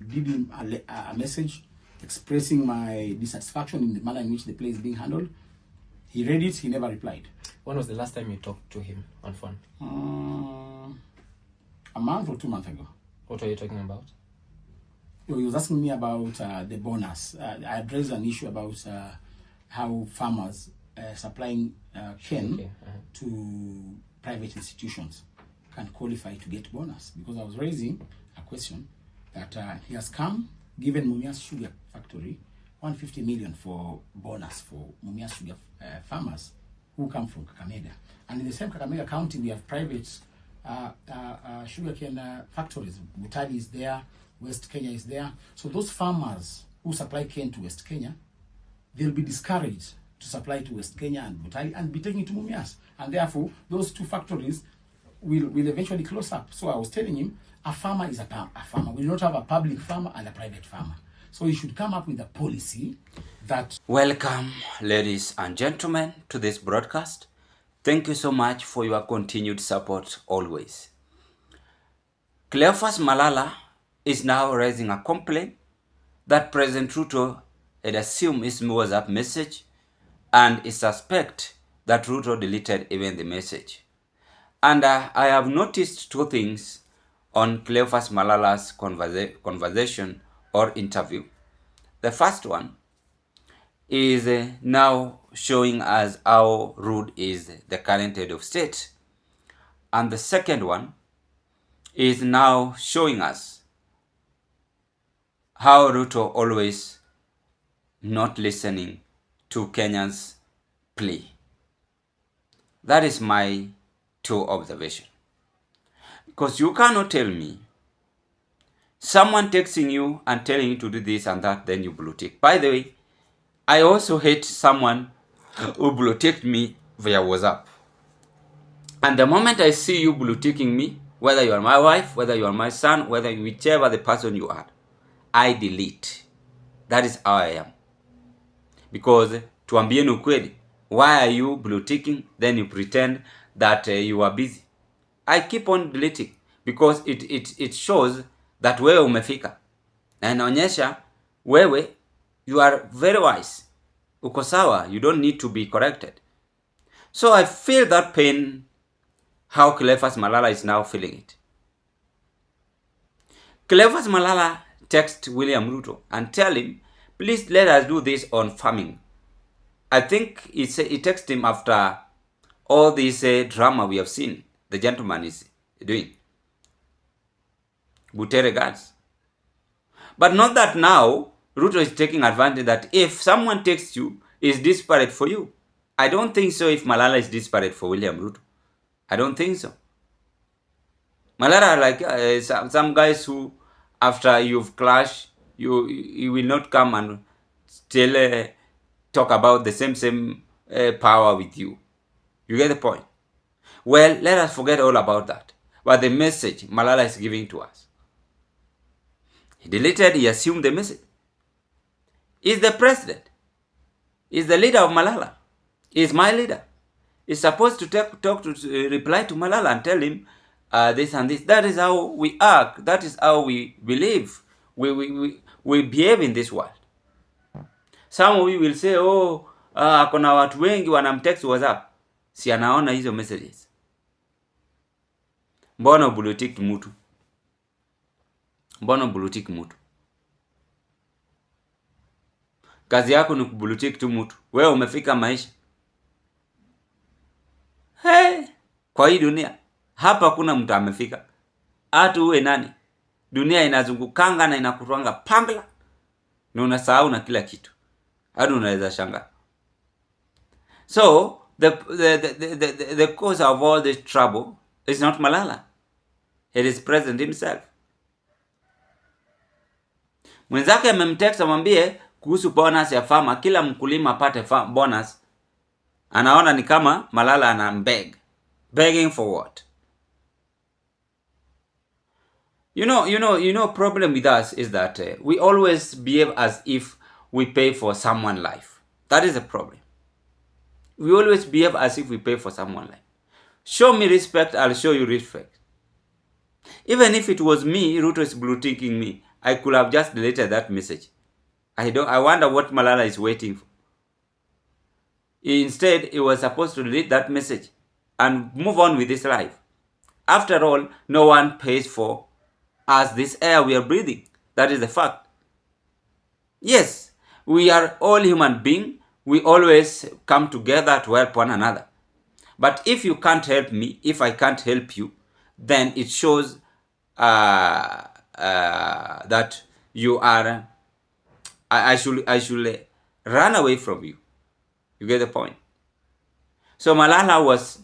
Did him a message expressing my dissatisfaction in the manner in which the play is being handled. He read it, he never replied. When was the last time you talked to him on phone? A month or 2 months ago. What are you talking about? He was asking me about the bonus. I addressed an issue about how farmers supplying cane to private institutions can qualify to get bonus. Because I was raising a question that he has come, given Mumias Sugar Factory 150 million for bonus for Mumias Sugar farmers who come from Kakamega. And in the same Kakamega County, we have private sugarcane factories. Butali is there, West Kenya is there. So those farmers who supply cane to West Kenya, they'll be discouraged to supply to West Kenya and Butali and be taken to Mumias. And therefore, those two factories will eventually close up. So I was telling him, a farmer is a farmer. We do not have a public farmer and a private farmer. So he should come up with a policy that... Welcome, ladies and gentlemen, to this broadcast. Thank you so much for your continued support always. Cleophas Malala is now raising a complaint that President RUTO had assumed his WhatsApp message and is suspect that RUTO deleted even the message. And I have noticed two things on Cleophas Malala's conversation or interview. The first one is now showing us how rude is the current head of state. And the second one is now showing us how RUTO always not listening to Kenyans' plea. That is my two observations. Because you cannot tell me someone texting you and telling you to do this and that, then you blue tick. By the way, I also hate someone who blue ticked me via WhatsApp. And the moment I see you blue ticking me, whether you are my wife, whether you are my son, whether whichever the person you are, I delete. That is how I am. Because tuambieni ukweli, why are you blue ticking? Then you pretend that you are busy. I keep on deleting because it shows that wewe umefika. Na inaonyesha wewe you are very wise. Uko sawa, you don't need to be corrected. So I feel that pain how Cleophas Malala is now feeling it. Cleophas Malala text William RUTO and tell him, please let us do this on farming. I think he texted him after all this drama we have seen the gentleman is doing. Good regards. But not that now RUTO is taking advantage that if someone texts you, is desperate for you. I don't think so if Malala is desperate for William RUTO. I don't think so. Malala like some guys who after you've clashed, you will not come and still talk about the same power with you. You get the point? Well, let us forget all about that. But the message Malala is giving to us. He deleted, he assumed the message. He's the president. He's the leader of Malala. He's my leader. He's supposed to reply to Malala and tell him this and this. That is how we act. That is how we believe. We behave in this world. Some of you will say, oh, kuna watu wengi wanamtext WhatsApp. Si anaona hizo messages. Mbona bulutik mtu? Mbona bulutik mtu? Kazi yako ni kubulutik tu mtu. Wewe umefika maisha. Hey, kwa hii dunia hapa kuna mtu amefika. Hata uwe nani? Dunia inazungukanga na inakutwanga pangla. Na unasahau na kila kitu. Hadi unaweza shanga. So, the cause of all this trouble is not Malala. It is President himself. Mwenzake amemtext amwambie kuhusu bonus ya farmer, kila mkulima apate bonus. Anaona ni kama Malala anambeg. Begging for what? You know, problem with us is that we always behave as if we pay for someone's life. That is a problem. We always behave as if we pay for someone's life. Show me respect, I'll show you respect. Even if it was me, RUTO is blue ticking me, I could have just deleted that message. I wonder what Malala is waiting for. Instead, he was supposed to delete that message and move on with his life. After all, no one pays for us this air we are breathing. That is the fact. Yes, we are all human beings. We always come together to help one another. But if you can't help me, if I can't help you, then it shows that you are, I should run away from you. You get the point? So Malala was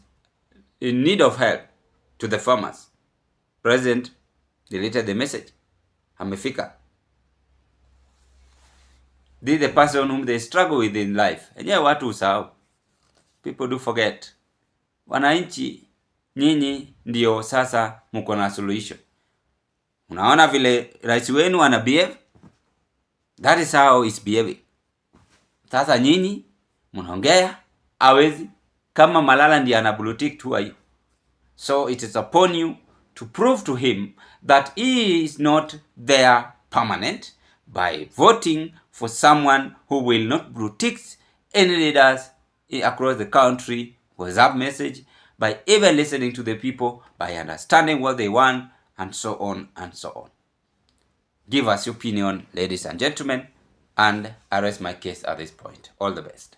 in need of help to the farmers. President deleted the message. Amefika. This is the person whom they struggle with in life. And yeah, watu usahau. People do forget. Wananchi, nyinyi ndio sasa mko na solution. Unaona vile rais wenu ana behave? That is how it's behaving. Sasa nyinyi mnaongea hawezi kama Malala ndiye ana blue tick tu hayo. So it is upon you to prove to him that he is not there permanent by voting for someone who will not blue tick any leaders across the country. WhatsApp message, by even listening to the people, by understanding what they want, and so on and so on. Give us your opinion, ladies and gentlemen, and I rest my case at this point. All the best.